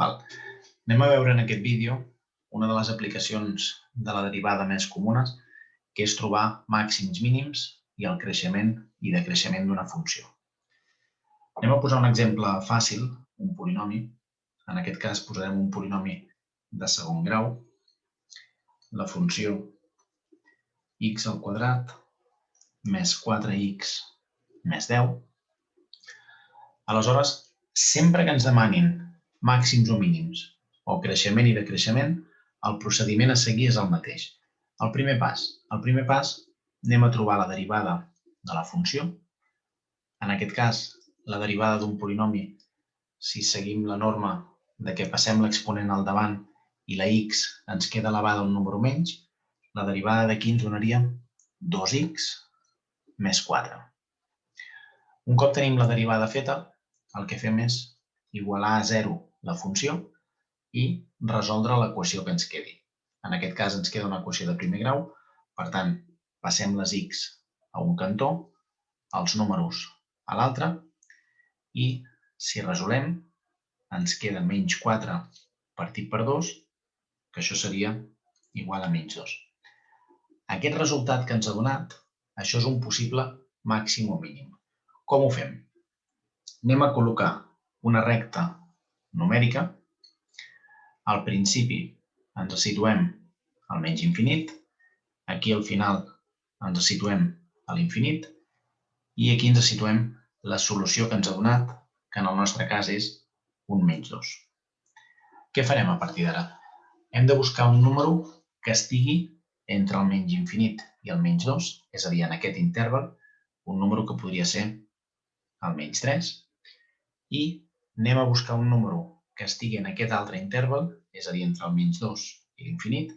Anem a veure en aquest vídeo una de les aplicacions de la derivada més comunes, que és trobar màxims mínims i el creixement i decreixement d'una funció. Anem a posar un exemple fàcil, un polinomi. En aquest cas posarem un polinomi de segon grau, la funció x al quadrat més 4x més 10. Aleshores, sempre que ens demanin màxims o mínims o creixement i decreixement, el procediment a seguir és el mateix. El primer pas, anem a trobar la derivada de la funció. En aquest cas, la derivada d'un polinomi, si seguim la norma de que passem l'exponent al davant i la x ens queda elevada a un número menys, la derivada d'aquí ens donaria 2x més 4. Un cop tenim la derivada feta, el que fem és igualar a 0 la funció i resoldre l'equació que ens quedi. En aquest cas ens queda una equació de primer grau, per tant, passem les x a un cantó, els números a l'altre, i si resolem, ens queda menys 4 partit per 2, que això seria igual a menys 2. Aquest resultat que ens ha donat, això és un possible màxim o mínim. Com ho fem? Anem a col·locar una recta numèrica. Al principi ens situem al menys infinit, aquí al final ens situem a l'infinit i aquí ens situem la solució que ens ha donat, que en el nostre cas és un menys 2. Què farem a partir d'ara? Hem de buscar un número que estigui entre el menys infinit i el menys 2, és a dir, en aquest interval, un número que podria ser el menys 3, i anem a buscar un número que estigui en aquest altre interval, és a dir, entre el menys 2 i l'infinit,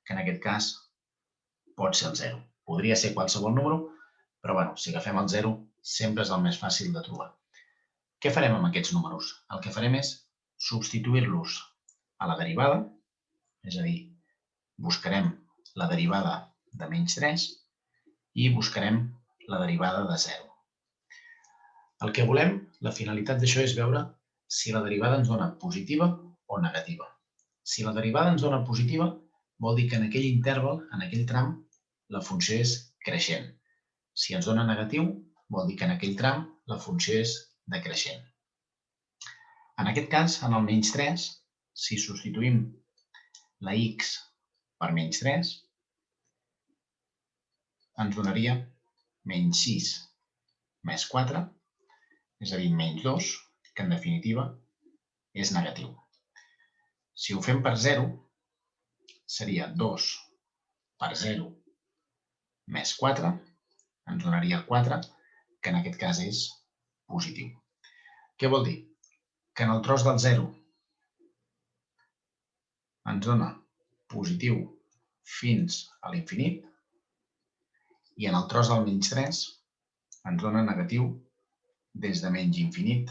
que en aquest cas pot ser el 0. Podria ser qualsevol número, però si agafem el 0 sempre és el més fàcil de trobar. Què farem amb aquests números? El que farem és substituir-los a la derivada, és a dir, buscarem la derivada de menys 3 i buscarem la derivada de 0. El que volem, la finalitat d'això és veure si la derivada ens dona positiva o negativa. Si la derivada ens dona positiva, vol dir que en aquell interval, en aquell tram, la funció és creixent. Si ens dona negatiu, vol dir que en aquell tram la funció és decreixent. En aquest cas, en el menys 3, si substituïm la x per menys 3, ens donaria menys 6 més 4, és a dir, menys 2, que en definitiva és negatiu. Si ho fem per 0, seria 2 per 0 més 4, ens donaria 4, que en aquest cas és positiu. Què vol dir? Que en el tros del 0 ens dona positiu fins a l'infinit i en el tros del menys 3 ens dona negatiu des de menys infinit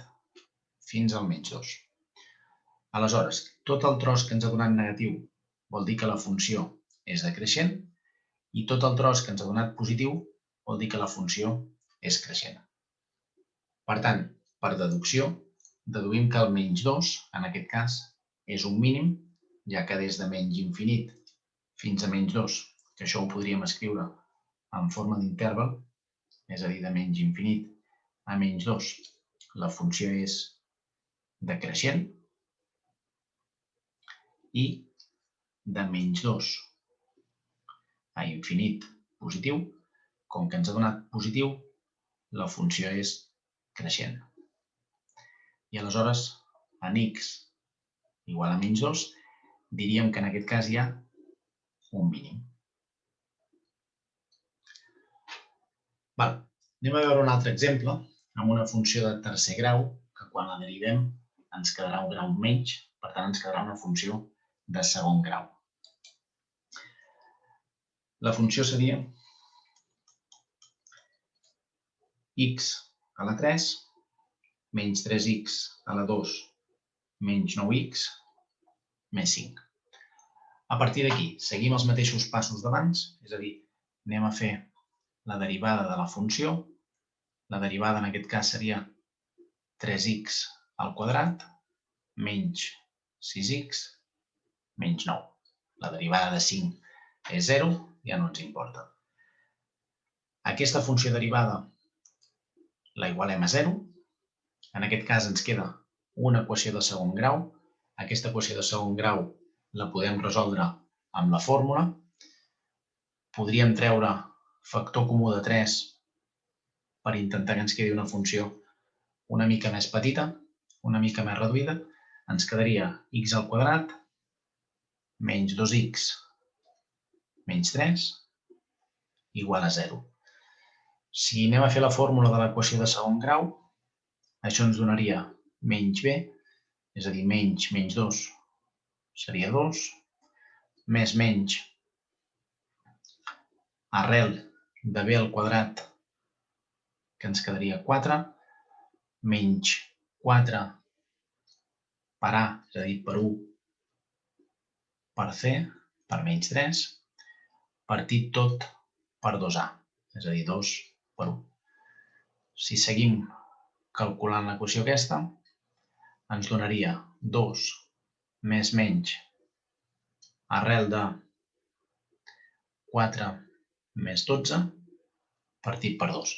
fins al menys 2. Aleshores, tot el tros que ens ha donat negatiu vol dir que la funció és decreixent i tot el tros que ens ha donat positiu vol dir que la funció és creixent. Per tant, per deducció, deduïm que el menys 2, en aquest cas, és un mínim, ja que des de menys infinit fins a menys 2, que això ho podríem escriure en forma d'interval, és a dir, de menys infinit a menys 2, la funció és decreixent, i de menys 2 a infinit positiu, com que ens ha donat positiu, la funció és creixent. I aleshores, en x igual a menys 2, diríem que en aquest cas hi ha un mínim. Anem a veure un altre exemple amb una funció de tercer grau que quan la derivem ens quedarà un grau menys, per tant ens quedarà una funció de segon grau. La funció seria x a la 3 menys 3x a la 2 menys 9x més 5. A partir d'aquí, seguim els mateixos passos d'abans, és a dir, anem a fer la derivada de la funció. La derivada en aquest cas seria 3x al quadrat menys 6x menys 9. La derivada de 5 és 0, ja no ens importa. Aquesta funció derivada la igualem a 0. En aquest cas ens queda una equació de segon grau. Aquesta equació de segon grau la podem resoldre amb la fórmula. Podríem treure factor comú de 3 per intentar que ens quedi una funció una mica més petita, una mica més reduïda. Ens quedaria x al quadrat menys 2x menys 3 igual a 0. Si anem a fer la fórmula de l'equació de segon grau, això ens donaria menys b, és a dir, menys 2 seria 2, més menys arrel de b al quadrat, que ens quedaria 4, menys 4 per a, és a dir, per 1 per c, per menys 3, partit tot per 2a, és a dir, 2 per 1. Si seguim calculant l'equació aquesta, ens donaria 2 més menys arrel de 4 més 12 partit per 2.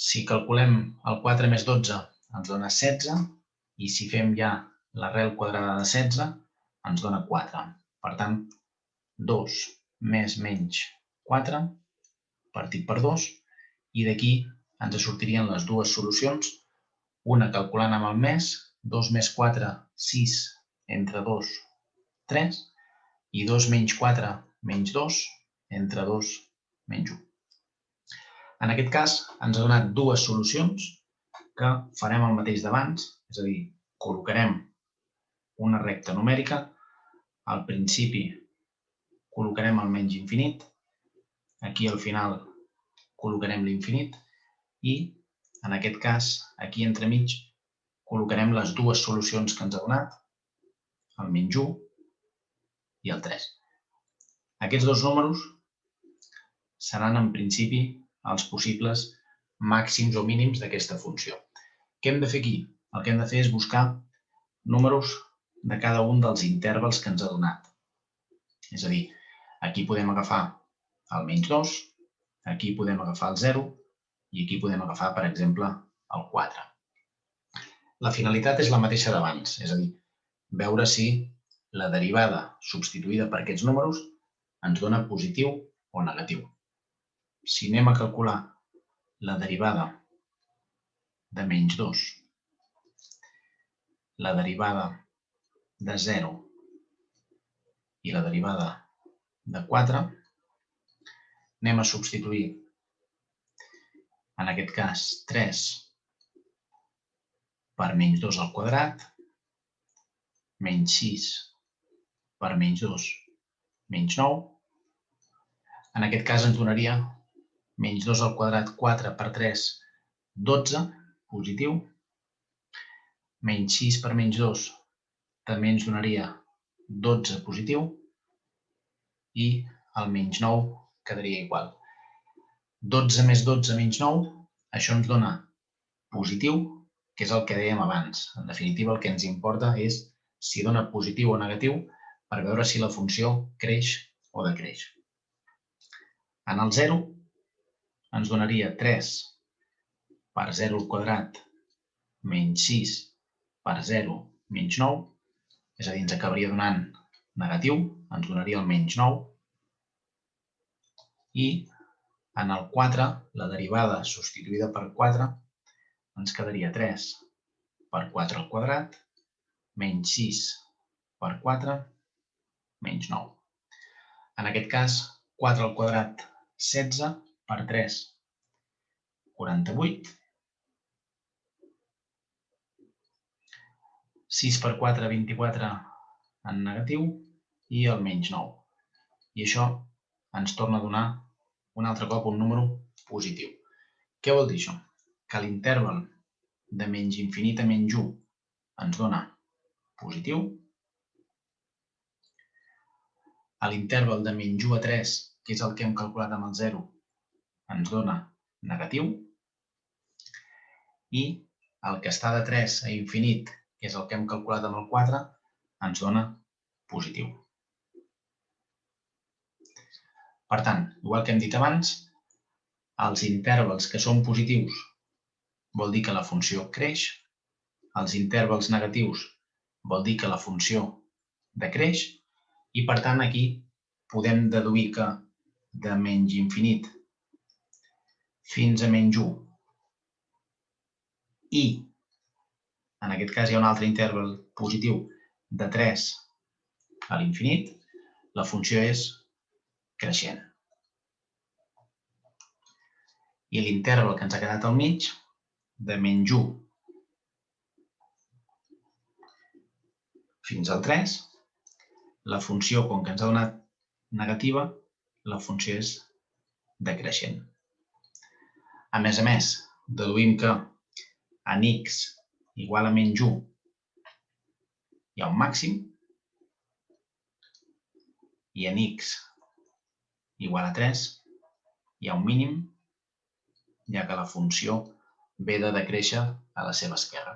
Si calculem el 4 més 12 ens dona 16 i si fem ja l'arrel quadrada de 16 ens dona 4. Per tant, 2 més menys 4 partit per 2 i d'aquí ens sortirien les dues solucions, una calculant amb el més, 2 més 4, 6, entre 2, 3, i 2 menys 4 menys 2, entre 2 menys 1. En aquest cas ens ha donat dues solucions que farem el mateix d'abans, és a dir, col·locarem una recta numèrica, al principi col·locarem el menys infinit, aquí al final col·locarem l'infinit i, en aquest cas, aquí entremig, col·locarem les dues solucions que ens ha donat, el menys 1 i el 3. Aquests dos números seran, en principi, els possibles màxims o mínims d'aquesta funció. Què hem de fer aquí? El que hem de fer és buscar números de cada un dels intervals que ens ha donat. És a dir, aquí podem agafar el menys 2, aquí podem agafar el 0 i aquí podem agafar, per exemple, el 4. La finalitat és la mateixa d'abans, és a dir, veure si la derivada substituïda per aquests números ens dona positiu o negatiu. Si anem a calcular la derivada de menys 2, la derivada de 0 i la derivada de 4, anem a substituir, en aquest cas, 3 per menys 2 al quadrat, menys 6 per menys 2, menys 9. En aquest cas ens donaria menys 2 al quadrat, 4 per 3, 12, positiu. Menys 6 per menys 2 també ens donaria 12, positiu. I el menys 9 quedaria igual. 12 més 12 menys 9, això ens dona positiu, que és el que dèiem abans. En definitiva, el que ens importa és si dona positiu o negatiu per veure si la funció creix o decreix. En el 0 ens donaria 3 per 0 al quadrat menys 6 per 0 menys 9, és a dir, ens acabaria donant negatiu, ens donaria el menys 9. I en el 4, la derivada substituïda per 4, ens quedaria 3 per 4 al quadrat, menys 6 per 4, menys 9. En aquest cas, 4 al quadrat, 16 per 3, 48. 6 per 4, 24 en negatiu i el menys 9. I això ens torna a donar un altre cop un número positiu. Què vol dir això? Que l'interval de menys infinit a menys 1 ens dona positiu. A l'interval de menys 1 a 3, que és el que hem calculat amb el 0, ens dona negatiu. I el que està de 3 a infinit, que és el que hem calculat amb el 4, ens dona positiu. Per tant, igual que hem dit abans, els intervals que són positius vol dir que la funció creix, els intervals negatius vol dir que la funció decreix i, per tant, aquí podem deduir que de menys infinit fins a menys 1 i, en aquest cas, hi ha un altre interval positiu de 3 a l'infinit, la funció és creixent. I l'interval que ens ha quedat al mig, de menys 1 fins al 3, la funció, com que ens ha donat negativa, la funció és decreixent. A més, deduïm que en x igual a menys 1 hi ha un màxim i en x igual a 3 hi ha un mínim, ja que la funció ve de decréixer a la seva esquerra.